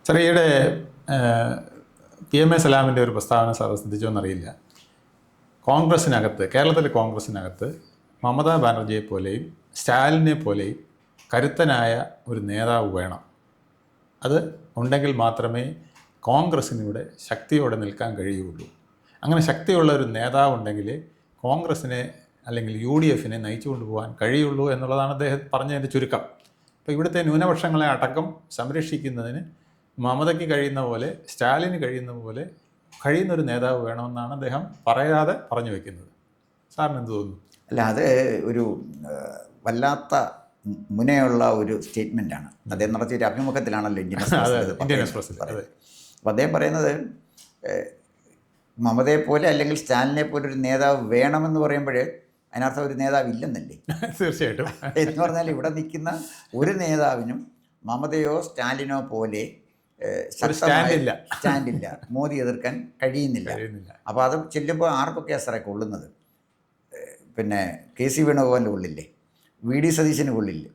ചെറിയുടെ PMA സലാമിൻ്റെ ഒരു പ്രസ്താവന sir ശ്രദ്ധിച്ചോന്നറിയില്ല. കോൺഗ്രസിനകത്ത്, കേരളത്തിലെ കോൺഗ്രസിനകത്ത് മമതാ ബാനർജിയെ പോലെയും സ്റ്റാലിനെ പോലെയും കരുത്തനായ ഒരു നേതാവ് വേണം. അത് ഉണ്ടെങ്കിൽ മാത്രമേ കോൺഗ്രസ്സിനിവിടെ ശക്തിയോടെ നിൽക്കാൻ കഴിയുള്ളൂ. അങ്ങനെ ശക്തിയുള്ള ഒരു നേതാവ് ഉണ്ടെങ്കിൽ കോൺഗ്രസ്സിനെ അല്ലെങ്കിൽ UDFനെ നയിച്ചു കൊണ്ടുപോകാൻ കഴിയുള്ളൂ എന്നുള്ളതാണ് അദ്ദേഹം പറഞ്ഞതിൻ്റെ ചുരുക്കം. അപ്പോൾ ഇവിടുത്തെ ന്യൂനപക്ഷങ്ങളെ അടക്കം സംരക്ഷിക്കുന്നതിന് മമതയ്ക്ക് കഴിയുന്ന പോലെ, സ്റ്റാലിന് കഴിയുന്ന പോലെ കഴിയുന്നൊരു നേതാവ് വേണമെന്നാണ് അദ്ദേഹം പറയാതെ പറഞ്ഞു വയ്ക്കുന്നത്. സാറിന് എന്ത് തോന്നുന്നു? അല്ല, അത് ഒരു വല്ലാത്ത മുനയുള്ള ഒരു സ്റ്റേറ്റ്മെൻറ്റാണ്. അദ്ദേഹം നടത്തിയൊരു അഭിമുഖത്തിലാണല്ലോ ഇന്ത്യൻ എക്സ്പ്രസിൽ. അപ്പോൾ അദ്ദേഹം പറയുന്നത് മമതയെ പോലെ അല്ലെങ്കിൽ സ്റ്റാലിനെ പോലെ ഒരു നേതാവ് വേണമെന്ന് പറയുമ്പോൾ അതിനർത്ഥം ഒരു നേതാവ് ഇല്ലെന്നല്ലേ? തീർച്ചയായിട്ടും. എന്ന് പറഞ്ഞാൽ ഇവിടെ നിൽക്കുന്ന ഒരു നേതാവിനും മമതയോ സ്റ്റാലിനോ പോലെ സ്റ്റാൻഡില്ല, മോദി എതിർക്കാൻ കഴിയുന്നില്ല. അപ്പോൾ അത് ചെല്ലുമ്പോൾ ആർക്കൊക്കെയാണ് സാറേ കൊള്ളുന്നത്? പിന്നെ KC വേണുഗോപാലിന് കൊള്ളില്ലേ? VD സതീശന് കൊള്ളില്ലേ?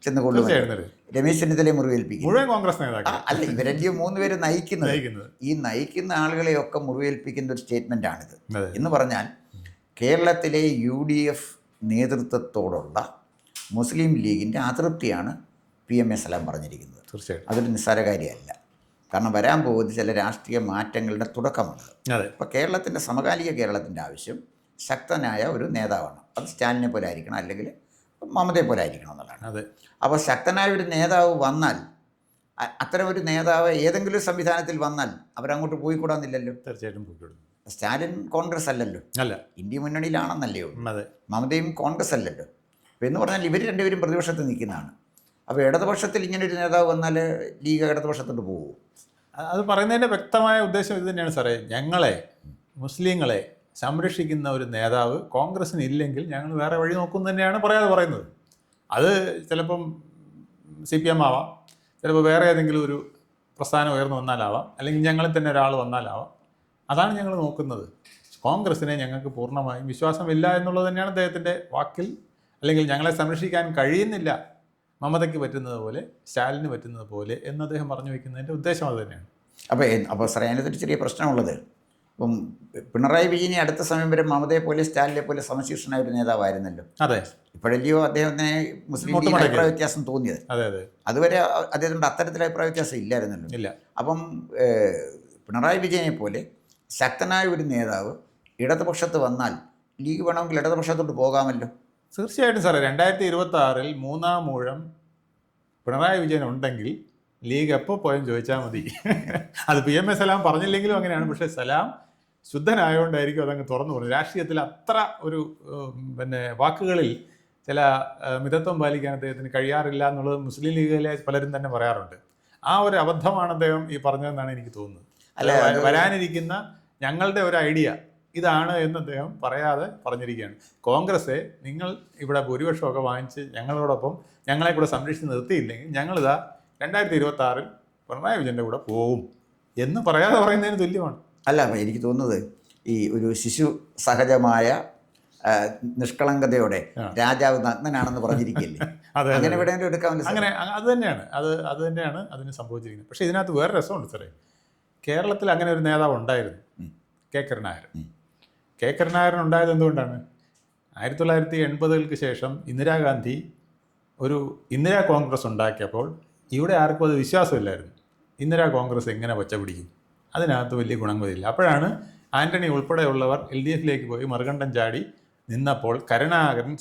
ചെന്ന് കൊള്ളുന്നത് രമേശ് ചെന്നിത്തലയെ മുറിവേൽപ്പിക്കും. മുഴുവൻ കോൺഗ്രസ് നേതാക്കൾ അല്ല, ഇവരല്ലേ 3 പേര് നയിക്കുന്നത്. ഈ നയിക്കുന്ന ആളുകളെയൊക്കെ മുറിവേൽപ്പിക്കുന്ന ഒരു സ്റ്റേറ്റ്മെൻറ്റാണിത്. എന്ന് പറഞ്ഞാൽ കേരളത്തിലെ UDF നേതൃത്വത്തോടുള്ള മുസ്ലിം ലീഗിൻ്റെ അതൃപ്തിയാണ് PMA സലാം പറഞ്ഞിരിക്കുന്നത്. തീർച്ചയായിട്ടും അതൊരു നിസ്സാര കാര്യമല്ല. കാരണം വരാൻ പോകുന്നത് ചില രാഷ്ട്രീയ മാറ്റങ്ങളുടെ തുടക്കമാണ്. ഇപ്പോൾ കേരളത്തിൻ്റെ സമകാലിക കേരളത്തിൻ്റെ ആവശ്യം ശക്തനായ ഒരു നേതാവാണ്. അത് സ്റ്റാലിനെ പോലെ ആയിരിക്കണം, അല്ലെങ്കിൽ മമതയെ പോലെ ആയിരിക്കണം എന്നുള്ളതാണ്. അപ്പോൾ ശക്തനായ ഒരു നേതാവ് വന്നാൽ, അത്തരം ഒരു നേതാവ് ഏതെങ്കിലും സംവിധാനത്തിൽ വന്നാൽ അവരങ്ങോട്ട് പോയിക്കൂടാന്നില്ലല്ലോ. തീർച്ചയായിട്ടും പോയിക്കൂടും. സ്റ്റാലിൻ കോൺഗ്രസ് അല്ലല്ലോ, അല്ല, ഇന്ത്യ മുന്നണിയിലാണെന്നല്ലേ ഉള്ളൂ. മമതയും കോൺഗ്രസ് അല്ലല്ലോ. അപ്പോൾ എന്ന് പറഞ്ഞാൽ ഇവർ രണ്ടുപേരും പ്രതിപക്ഷത്ത് നിൽക്കുന്നതാണ്. അപ്പോൾ ഇടതുപക്ഷത്തിൽ ഇങ്ങനൊരു നേതാവ് വന്നാൽ ലീഗ് ഇടതുപക്ഷത്തോട്ട് പോകുമോ? അത് പറയുന്നതിൻ്റെ വ്യക്തമായ ഉദ്ദേശം ഇത് തന്നെയാണ് സാറേ. ഞങ്ങളെ മുസ്ലിങ്ങളെ സംരക്ഷിക്കുന്ന ഒരു നേതാവ് കോൺഗ്രസ്സിന് ഇല്ലെങ്കിൽ ഞങ്ങൾ വേറെ വഴി നോക്കും തന്നെയാണ് പറയാതെ പറയുന്നത്. അത് ചിലപ്പം CPM ആവാം, ചിലപ്പോൾ വേറെ ഏതെങ്കിലും ഒരു പ്രസ്ഥാനം ഉയർന്നു വന്നാലാവാം, അല്ലെങ്കിൽ ഞങ്ങളിൽ തന്നെ ഒരാൾ വന്നാലാവാം. അതാണ് ഞങ്ങൾ നോക്കുന്നത്. കോൺഗ്രസ്സിനെ ഞങ്ങൾക്ക് പൂർണ്ണമായും വിശ്വാസമില്ല എന്നുള്ളത് തന്നെയാണ് അദ്ദേഹത്തിൻ്റെ വാക്കിൽ. അല്ലെങ്കിൽ ഞങ്ങളെ സംരക്ഷിക്കാൻ കഴിയുന്നില്ല മമതയ്ക്ക് പറ്റുന്നത് പോലെ, സ്റ്റാലിന് പറ്റുന്നത് പോലെ എന്ന് അദ്ദേഹം പറഞ്ഞു വയ്ക്കുന്നതിൻ്റെ ഉദ്ദേശം അത് തന്നെയാണ്. അപ്പോൾ സാറേ, അതിനകത്തൊരു ചെറിയ പ്രശ്നമുള്ളത്, ഇപ്പം പിണറായി വിജയനെ അടുത്ത സമയം വരെ മമതയെ പോലെ സ്റ്റാലിനെ പോലെ സമശീർഷനായ ഒരു നേതാവായിരുന്നല്ലോ. അതെ, ഇപ്പോഴല്ലയോ അദ്ദേഹത്തിന് മുസ്ലിം ലീഗ് അഭിപ്രായ വ്യത്യാസം തോന്നിയത്. അതുവരെ അദ്ദേഹത്തിൻ്റെ അത്തരത്തിലുള്ള അഭിപ്രായ വ്യത്യാസം ഇല്ലായിരുന്നല്ലോ. ഇല്ല. അപ്പം പിണറായി വിജയനെ പോലെ ശക്തനായ ഒരു നേതാവ് ഇടതുപക്ഷത്ത് വന്നാൽ ലീഗ് വേണമെങ്കിൽ ഇടതുപക്ഷത്തോട്ട് പോകാമല്ലോ. തീർച്ചയായിട്ടും സാറേ. 2026 മൂന്നാം ഊഴം പിണറായി വിജയൻ ഉണ്ടെങ്കിൽ ലീഗ് എപ്പോൾ പോയും ചോദിച്ചാൽ മതി. അത് PMA സലാം പറഞ്ഞില്ലെങ്കിലും അങ്ങനെയാണ്. പക്ഷേ സലാം ശുദ്ധനായതുകൊണ്ടായിരിക്കും അതങ്ങ് തുറന്നു പോകുന്നത്. രാഷ്ട്രീയത്തിൽ അത്ര ഒരു വാക്കുകളിൽ ചില മിതത്വം പാലിക്കാൻ അദ്ദേഹത്തിന് കഴിയാറില്ല എന്നുള്ളത് മുസ്ലിം ലീഗിലെ പലരും തന്നെ പറയാറുണ്ട്. ആ ഒരു അബദ്ധമാണ് അദ്ദേഹം ഈ പറഞ്ഞതെന്നാണ് എനിക്ക് തോന്നുന്നത്. അല്ല, വരാനിരിക്കുന്ന ഞങ്ങളുടെ ഒരു ഐഡിയ ഇതാണ് എന്ന് അദ്ദേഹം പറയാതെ പറഞ്ഞിരിക്കുകയാണ്. കോൺഗ്രസ്സെ നിങ്ങൾ ഇവിടെ ഭൂരിപക്ഷമൊക്കെ വാങ്ങിച്ച് ഞങ്ങളോടൊപ്പം ഞങ്ങളെ കൂടെ സംരക്ഷിച്ച് നിർത്തിയില്ലെങ്കിൽ ഞങ്ങളിതാ 2026 പിണറായി വിജയൻ്റെ കൂടെ പോവും എന്ന് പറയാതെ പറയുന്നതിന് തുല്യമാണ്. അല്ല, എനിക്ക് തോന്നുന്നത് ഈ ഒരു ശിശു സഹജമായ നിഷ്കളങ്കതയോടെ രാജാവ് നഗ്നനാണെന്ന് പറഞ്ഞിരിക്കില്ലേ, അങ്ങനെ എവിടെയെങ്കിലും എടുക്കാമല്ലോ. അങ്ങനെ അത് തന്നെയാണ് അതിന് സംഭവിച്ചിരിക്കുന്നത്. പക്ഷേ ഇതിനകത്ത് വേറെ രസമുണ്ട് സാറേ. കേരളത്തിൽ അങ്ങനെ ഒരു നേതാവ് ഉണ്ടായിരുന്നു, K. കരുണാകരൻ ഉണ്ടായത് എന്തുകൊണ്ടാണ്? 1980-കൾക്ക് ശേഷം ഇന്ദിരാഗാന്ധി ഒരു ഇന്ദിരാ കോൺഗ്രസ് ഉണ്ടാക്കിയപ്പോൾ ഇവിടെ ആർക്കും അത് വിശ്വാസമില്ലായിരുന്നു. ഇന്ദിരാ കോൺഗ്രസ് എങ്ങനെ വച്ച പിടിക്കും, അതിനകത്ത് വലിയ ഗുണങ്ങളില്ല. അപ്പോഴാണ് ആൻ്റണി ഉൾപ്പെടെയുള്ളവർ LDFിലേക്ക് പോയി മറുകണ്ഠം ചാടി നിന്നപ്പോൾ കരുണാകരൻ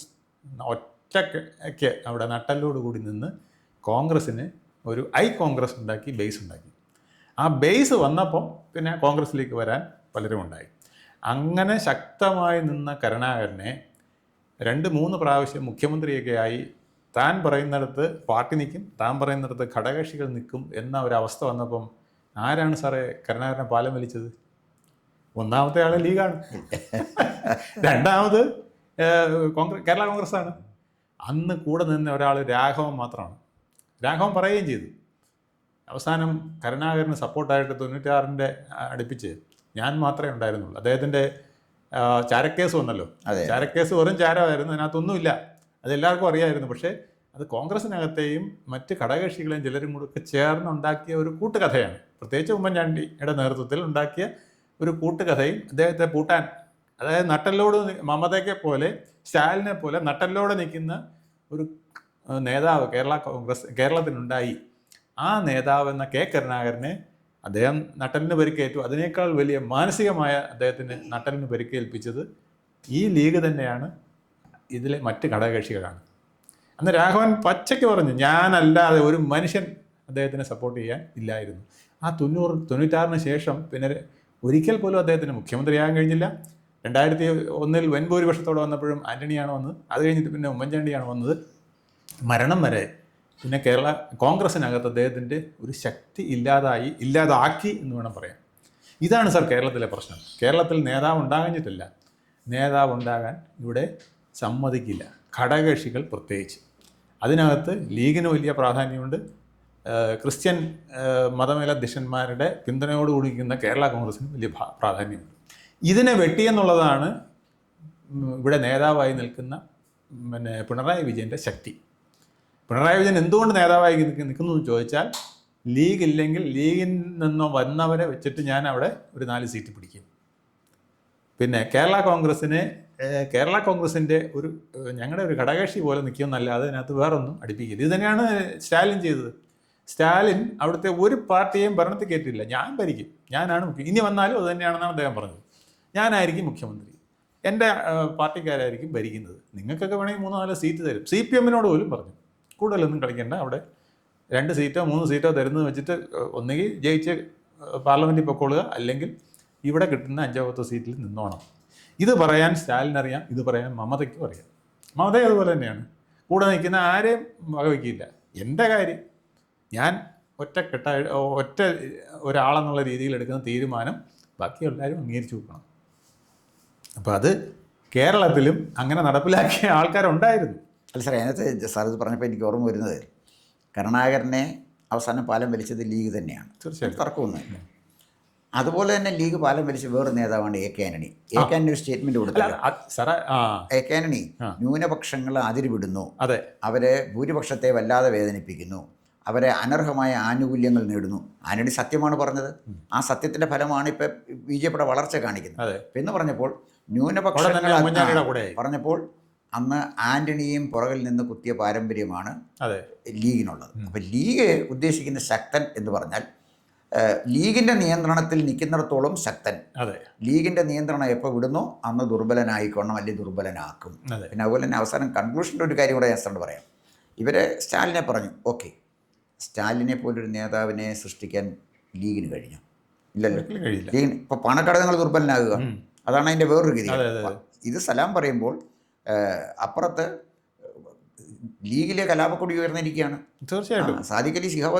ഒറ്റയ്ക്ക് അവിടെ നട്ടലോടുകൂടി നിന്ന് കോൺഗ്രസ്സിന് ഒരു കോൺഗ്രസ് ഉണ്ടാക്കി, ബേസ് ഉണ്ടാക്കി. ആ ബേസ് വന്നപ്പോൾ പിന്നെ കോൺഗ്രസ്സിലേക്ക് വരാൻ പലരും ഉണ്ടായി. അങ്ങനെ ശക്തമായി നിന്ന കരുണാകരനെ 2-3 പ്രാവശ്യം മുഖ്യമന്ത്രിയൊക്കെ ആയി താൻ പറയുന്നിടത്ത് പാർട്ടി നിൽക്കും, താൻ പറയുന്നിടത്ത് ഘടകകക്ഷികൾ നിൽക്കും എന്ന ഒരവസ്ഥ വന്നപ്പം ആരാണ് സാറേ കരുണാകരനെ പാലം വലിച്ചത്? ഒന്നാമത്തെ ആൾ ലീഗാണ്, രണ്ടാമത് കേരള കോൺഗ്രസ്സാണ്. അന്ന് കൂടെ നിന്ന ഒരാൾ രാഘവൻ മാത്രമാണ്. രാഘവൻ പറയുകയും ചെയ്തു. അവസാനം കരുണാകരന് സപ്പോർട്ടായിട്ട് 96-ൻ്റെ അടുപ്പിച്ച് ഞാൻ മാത്രമേ ഉണ്ടായിരുന്നുള്ളൂ. അദ്ദേഹത്തിൻ്റെ ചാരക്കേസ് വന്നല്ലോ. ചാരക്കേസ് വെറും ചാരമായിരുന്നു, അതിനകത്തൊന്നുമില്ല, അതെല്ലാവർക്കും അറിയാമായിരുന്നു. പക്ഷേ അത് കോൺഗ്രസിനകത്തെയും മറ്റ് ഘടകകക്ഷികളെയും ചിലരും കൂടെ ചേർന്നുണ്ടാക്കിയ ഒരു കൂട്ടുകഥയാണ്. പ്രത്യേകിച്ച് ഉമ്മൻചാണ്ടിയുടെ നേതൃത്വത്തിൽ ഉണ്ടാക്കിയ ഒരു കൂട്ടുകഥയും അദ്ദേഹത്തെ പൂട്ടാൻ, അതായത് നട്ടലോട് മമതയ്ക്ക് പോലെ സ്റ്റാലിനെ പോലെ നട്ടലോടെ നിൽക്കുന്ന ഒരു നേതാവ് കേരളത്തിനുണ്ടായി. ആ നേതാവ് എന്ന കെ കരുണാകരനെ അദ്ദേഹം നട്ടലിന് പരിക്കേറ്റു. അതിനേക്കാൾ വലിയ മാനസികമായ അദ്ദേഹത്തിന് നട്ടലിന് പരിക്കേൽപ്പിച്ചത് ഈ ലീഗ് തന്നെയാണ്, ഇതിലെ മറ്റ് ഘടകകക്ഷികളാണ്. അന്ന് രാഘവൻ പച്ചയ്ക്ക് പറഞ്ഞു, ഞാനല്ലാതെ ഒരു മനുഷ്യൻ അദ്ദേഹത്തിനെ സപ്പോർട്ട് ചെയ്യാൻ ഇല്ലായിരുന്നു. ആ 96 ശേഷം പിന്നെ ഒരിക്കൽ പോലും അദ്ദേഹത്തിന് മുഖ്യമന്ത്രിയാകാൻ കഴിഞ്ഞില്ല. 2001 വൻഭൂരിപക്ഷത്തോടെ വന്നപ്പോഴും ആൻ്റണിയാണ് വന്നത്. അത് കഴിഞ്ഞിട്ട് പിന്നെ ഉമ്മൻചാണ്ടിയാണ് വന്നത്. മരണം വരെ പിന്നെ കോൺഗ്രസിനകത്ത് അദ്ദേഹത്തിൻ്റെ ഒരു ശക്തി ഇല്ലാതാക്കി എന്ന് വേണം പറയാം. ഇതാണ് സാർ കേരളത്തിലെ പ്രശ്നം. കേരളത്തിൽ നേതാവ് ഉണ്ടാകാഞ്ഞിട്ടില്ല, നേതാവ് ഉണ്ടാകാൻ ഇവിടെ സമ്മതിക്കില്ല, ഘടകകക്ഷികൾ പ്രത്യേകിച്ച്. അതിനകത്ത് ലീഗിന് വലിയ പ്രാധാന്യമുണ്ട്. ക്രിസ്ത്യൻ മതമേലധ്യക്ഷന്മാരുടെ പിന്തുണയോടുകൂടി നിൽക്കുന്ന കേരള കോൺഗ്രസിന് വലിയ പ്രാധാന്യമുണ്ട്. ഇതിനെ വെട്ടിയെന്നുള്ളതാണ് ഇവിടെ നേതാവായി നിൽക്കുന്ന പിണറായി വിജയൻ്റെ ശക്തി. പിണറായി വിജയൻ എന്തുകൊണ്ട് നേതാവായി നിൽക്കുന്നു എന്ന് ചോദിച്ചാൽ, ലീഗ് ഇല്ലെങ്കിൽ ലീഗിൽ നിന്ന് വന്നവരെ വെച്ചിട്ട് ഞാൻ അവിടെ ഒരു 4 സീറ്റ് പിടിക്കും. പിന്നെ കേരള കോൺഗ്രസിൻ്റെ ഒരു ഞങ്ങളുടെ ഒരു ഘടകകക്ഷി പോലെ നിൽക്കുമെന്നല്ലാതെ അതിനകത്ത് വേറൊന്നും അടുപ്പിക്കില്ല. ഇത് തന്നെയാണ് സ്റ്റാലിൻ ചെയ്തത്. സ്റ്റാലിൻ അവിടുത്തെ ഒരു പാർട്ടിയെയും ഭരണത്തിൽ കയറ്റില്ല. ഞാൻ ഭരിക്കും, ഞാനാണ് മുഖ്യം, ഇനി വന്നാലും അത് തന്നെയാണെന്നാണ് അദ്ദേഹം പറഞ്ഞത്. ഞാനായിരിക്കും മുഖ്യമന്ത്രി, എൻ്റെ പാർട്ടിക്കാരായിരിക്കും ഭരിക്കുന്നത്, നിങ്ങൾക്കൊക്കെ വേണമെങ്കിൽ 3-4 സീറ്റ് തരും. CPM പോലും പറഞ്ഞു, കൂടുതലൊന്നും കളിക്കേണ്ട, അവിടെ 2 സീറ്റോ 3 സീറ്റോ തരുന്നത് വെച്ചിട്ട് ഒന്നുകിൽ ജയിച്ച് പാർലമെൻറ്റിൽ പൊക്കോളുക, അല്ലെങ്കിൽ ഇവിടെ കിട്ടുന്ന 5-10 സീറ്റിൽ നിന്നോണം. ഇത് പറയാൻ സ്റ്റാലിനറിയാം, ഇത് പറയാൻ മമതയ്ക്കും അറിയാം. മമത അതുപോലെ തന്നെയാണ്, കൂടെ നിൽക്കുന്ന ആരെയും വകവയ്ക്കില്ല. എൻ്റെ കാര്യം ഞാൻ ഒറ്റ ഒരാളെന്നുള്ള രീതിയിൽ എടുക്കുന്ന തീരുമാനം ബാക്കി എല്ലാവരും അംഗീകരിച്ചു കൊടുക്കണം. അപ്പോൾ അത് കേരളത്തിലും അങ്ങനെ നടപ്പിലാക്കിയ ആൾക്കാരുണ്ടായിരുന്നു. അല്ല സാറേ, അതിനകത്ത് സാർ ഇത് പറഞ്ഞപ്പോൾ എനിക്ക് ഓർമ്മ വരുന്നത്, കരുണാകരനെ അവസാനം പാലം വലിച്ചത് ലീഗ് തന്നെയാണ്. തീർച്ചയായിട്ടും തർക്കമൊന്നുമില്ല. അതുപോലെ തന്നെ ലീഗ് പാലം വലിച്ച വേറൊരു നേതാവാണ് AK ആന്റണി. AK ആന്റണി ഒരു സ്റ്റേറ്റ്മെന്റ് കൊടുത്തില്ല. AK ആന്റണി ന്യൂനപക്ഷങ്ങൾ അതിരുവിടുന്നു, അതെ, അവരെ ഭൂരിപക്ഷത്തെ വല്ലാതെ വേദനിപ്പിക്കുന്നു, അവരെ അനർഹമായ ആനുകൂല്യങ്ങൾ നേടുന്നു. ആന്റണി സത്യമാണ് പറഞ്ഞത്. ആ സത്യത്തിന്റെ ഫലമാണ് ഇപ്പം BJPയുടെ വളർച്ച കാണിക്കുന്നത്. എന്ന് പറഞ്ഞപ്പോൾ ന്യൂനപക്ഷങ്ങൾ പറഞ്ഞപ്പോൾ അന്ന് ആന്റണിയും പുറകിൽ നിന്ന് കുത്തിയ പാരമ്പര്യമാണ് ലീഗിനുള്ളത്. അപ്പം ലീഗ് ഉദ്ദേശിക്കുന്ന ശക്തൻ എന്ന് പറഞ്ഞാൽ ലീഗിൻ്റെ നിയന്ത്രണത്തിൽ നിൽക്കുന്നിടത്തോളം ശക്തൻ. ലീഗിൻ്റെ നിയന്ത്രണം എപ്പോൾ വിടുന്നോ അന്ന് ദുർബലനായിക്കൊള്ളണം, അല്ലെങ്കിൽ ദുർബലനാക്കും. പിന്നെ അതുപോലെ തന്നെ അവസാനം കൺക്ലൂഷൻ്റെ ഒരു കാര്യം കൂടെ ഞാൻ സാറിന് പറയാം. ഇവരെ സ്റ്റാലിനെ പറഞ്ഞു, ഓക്കെ, സ്റ്റാലിനെ പോലൊരു നേതാവിനെ സൃഷ്ടിക്കാൻ ലീഗിന് കഴിഞ്ഞു? ഇല്ലല്ലോ. ലീഗിന് ഇപ്പോൾ പണക്കടങ്ങൾ ദുർബലനാകുക, അതാണ് അതിൻ്റെ വേറൊരു ഗതി. ഇത് സലാം പറയുമ്പോൾ അപ്പുറത്ത് ലീഗിലെ കലാപക്കൊടി ഉയർന്നിരിക്കുകയാണ്. തീർച്ചയായിട്ടും സാദിഖ് അലി ശിഹാബ്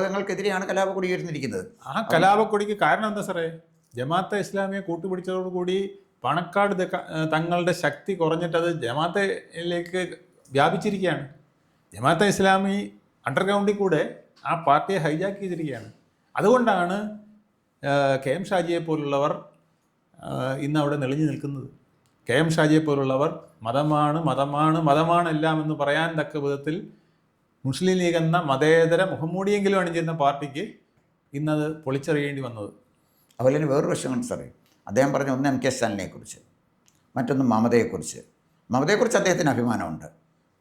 കലാപക്കൊടി ഉയർന്നിരിക്കുന്നത്. ആ കലാപക്കൊടിക്ക് കാരണം എന്താ സാറേ? ജമാഅത്തെ ഇസ്ലാമിയെ കൂട്ടുപിടിച്ചതോടുകൂടി പണക്കാട് തങ്ങളുടെ ശക്തി കുറഞ്ഞിട്ട് അത് ജമാഅത്തിലേക്ക് വ്യാപിച്ചിരിക്കുകയാണ്. ജമാഅത്തെ ഇസ്ലാമി അണ്ടർഗ്രൗണ്ടിൽ കൂടെ ആ പാർട്ടിയെ ഹൈജാക്ക് ചെയ്തിരിക്കുകയാണ്. അതുകൊണ്ടാണ് KM ഷാജിയെ പോലുള്ളവർ ഇന്ന് അവിടെ നെളിഞ്ഞു നിൽക്കുന്നത്. KM ഷാജിയെ പോലുള്ളവർ മതമാണ് എല്ലാം എന്ന് പറയാൻ തക്ക വിധത്തിൽ മുസ്ലിം ലീഗ് എന്ന മതേതര മുഖംമൂടിയെങ്കിലും അണിഞ്ഞിരുന്ന പാർട്ടിക്ക് ഇന്നത് പൊളിച്ചെറിയേണ്ടി വന്നത്. അതുപോലെ തന്നെ വേറൊരു വശമുണ്ട് സാറേ. അദ്ദേഹം പറഞ്ഞ ഒന്ന് MK സ്റ്റാലിനെക്കുറിച്ച്, മറ്റൊന്ന് മമതയെക്കുറിച്ച് അദ്ദേഹത്തിന് അഭിമാനമുണ്ട്.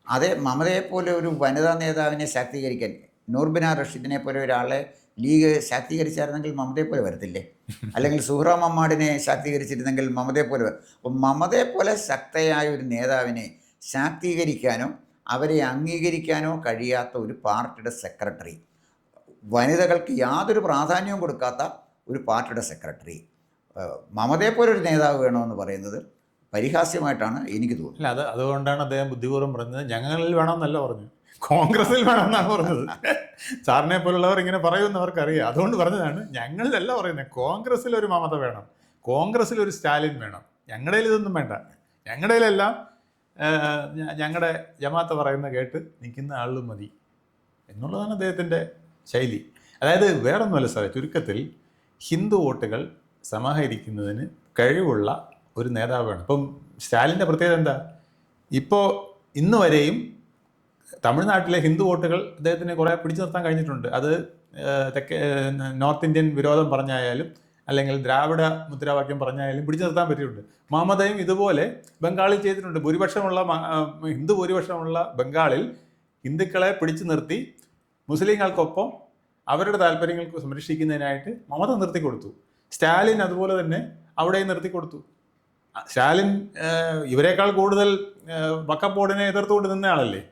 അതേ മമതയെപ്പോലെ ഒരു വനിതാ നേതാവിനെ ശാക്തീകരിക്കാൻ നൂർബിന റഷീദിനെ പോലെ ഒരാളെ ലീഗ് ശാക്തീകരിച്ചായിരുന്നെങ്കിൽ മമതയെപ്പോലെ വരത്തില്ലേ? അല്ലെങ്കിൽ സുഹ്റ മമ്മാടിനെ ശാക്തീകരിച്ചിരുന്നെങ്കിൽ മമതയെപ്പോലെ അപ്പം മമതയെപ്പോലെ ശക്തയായ ഒരു നേതാവിനെ ശാക്തീകരിക്കാനോ അവരെ അംഗീകരിക്കാനോ കഴിയാത്ത ഒരു പാർട്ടിയുടെ സെക്രട്ടറി, വനിതകൾക്ക് യാതൊരു പ്രാധാന്യവും കൊടുക്കാത്ത ഒരു പാർട്ടിയുടെ സെക്രട്ടറി, മമതയെപ്പോലെ ഒരു നേതാവ് വേണമെന്ന് പറയുന്നത് പരിഹാസ്യമായിട്ടാണ് എനിക്ക് തോന്നുന്നത്. അല്ല, അതുകൊണ്ടാണ് അദ്ദേഹം ബുദ്ധിപൂർവ്വം പറഞ്ഞത്. ഞങ്ങളിൽ വേണമെന്നല്ല പറഞ്ഞു, കോൺഗ്രസിൽ വേണമെന്നാണ് പറഞ്ഞത്. സാറിനെ പോലുള്ളവർ ഇങ്ങനെ പറയുമെന്ന് അവർക്കറിയാം. അതുകൊണ്ട് പറഞ്ഞതാണ്, ഞങ്ങളിലല്ല പറയുന്നത്, കോൺഗ്രസ്സിലൊരു മമത വേണം, കോൺഗ്രസ്സിലൊരു സ്റ്റാലിൻ വേണം, ഞങ്ങളുടെ ഇതൊന്നും വേണ്ട, ഞങ്ങളുടെയിലെല്ലാം ഞങ്ങളുടെ ജമാഅത്ത് പറയുന്ന കേട്ട് നിൽക്കുന്ന ആളും മതി എന്നുള്ളതാണ് അദ്ദേഹത്തിൻ്റെ ശൈലി. അതായത് വേറൊന്നുമല്ല സാറേ, ചുരുക്കത്തിൽ ഹിന്ദു വോട്ടുകൾ സമാഹരിക്കുന്നതിന് കഴിവുള്ള ഒരു നേതാവ് വേണം. ഇപ്പം സ്റ്റാലിൻ്റെ പ്രത്യേകത എന്താ? ഇപ്പോൾ ഇന്ന് വരെയും തമിഴ്നാട്ടിലെ ഹിന്ദു വോട്ടുകൾ അദ്ദേഹത്തിന് കുറേ പിടിച്ചു നിർത്താൻ കഴിഞ്ഞിട്ടുണ്ട്. അത് തെക്കേ നോർത്ത് ഇന്ത്യൻ വിരോധം പറഞ്ഞായാലും അല്ലെങ്കിൽ ദ്രാവിഡ മുദ്രാവാക്യം പറഞ്ഞായാലും പിടിച്ചു നിർത്താൻ പറ്റിയിട്ടുണ്ട്. മമതയും ഇതുപോലെ ബംഗാളിൽ ചെയ്തിട്ടുണ്ട്. ഹിന്ദു ഭൂരിപക്ഷമുള്ള ബംഗാളിൽ ഹിന്ദുക്കളെ പിടിച്ചു നിർത്തി മുസ്ലിങ്ങൾക്കൊപ്പം അവരുടെ താല്പര്യങ്ങൾക്ക് സംരക്ഷിക്കുന്നതിനായിട്ട് മമത നിർത്തിക്കൊടുത്തു. സ്റ്റാലിൻ അതുപോലെ തന്നെ അവിടെയും നിർത്തിക്കൊടുത്തു. സ്റ്റാലിൻ ഇവരെക്കാൾ കൂടുതൽ വഖഫ് ബോർഡിനെ എതിർത്തുകൊണ്ട് നിന്നയാളല്ലേ.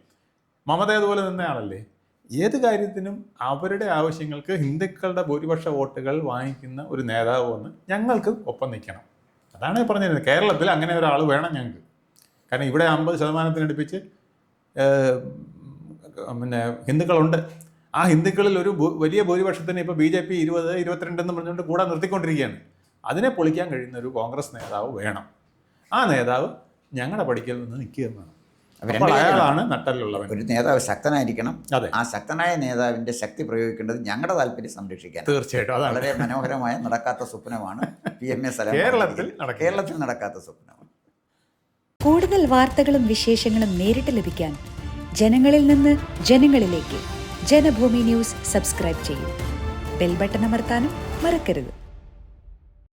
മമത അതുപോലെ നിന്നയാളല്ലേ. ഏത് കാര്യത്തിനും അവരുടെ ആവശ്യങ്ങൾക്ക് ഹിന്ദുക്കളുടെ ഭൂരിപക്ഷ വോട്ടുകൾ വാങ്ങിക്കുന്ന ഒരു നേതാവ് വന്ന് ഞങ്ങൾക്ക് ഒപ്പം നിൽക്കണം. അതാണ് പറഞ്ഞിരുന്നത്. കേരളത്തിൽ അങ്ങനെ ഒരാൾ വേണം ഞങ്ങൾക്ക്. കാരണം ഇവിടെ 50% പിന്നെ ഹിന്ദുക്കളുണ്ട്. ആ ഹിന്ദുക്കളിൽ ഒരു വലിയ ഭൂരിപക്ഷത്തിന് ഇപ്പോൾ BJP 20-22 എന്ന് പറഞ്ഞുകൊണ്ട് കൂടെ നിർത്തിക്കൊണ്ടിരിക്കുകയാണ്. അതിനെ പൊളിക്കാൻ കഴിയുന്ന ഒരു കോൺഗ്രസ് നേതാവ് വേണം. ആ നേതാവ് ഞങ്ങളുടെ പടിക്കൽ നിന്ന് നിൽക്കുക വേണം. അയാളാണ് നട്ടലുള്ളവൻ. ഒരു നേതാവ് ശക്തനായിരിക്കണം. അതെ, ആ ശക്തനായ നേതാവിൻ്റെ ശക്തി പ്രയോഗിക്കേണ്ടത് ഞങ്ങളുടെ താല്പര്യം സംരക്ഷിക്കാൻ. തീർച്ചയായിട്ടും അതാണ് വളരെ മനോഹരമായ നടക്കാത്ത സ്വപ്നമാണ് PMA സലാം. കേരളത്തിൽ നടക്കാത്ത സ്വപ്നമാണ്. കൂടുതൽ വാർത്തകളും വിശേഷങ്ങളും നേരിട്ട് ലഭിക്കാൻ ജനങ്ങളിൽ നിന്ന് ജനങ്ങളിലേക്ക് ജനഭൂമി ന്യൂസ് സബ്സ്ക്രൈബ് ചെയ്യൂ. ബെൽ ബട്ടൺ അമർത്താനും മറക്കരുത്.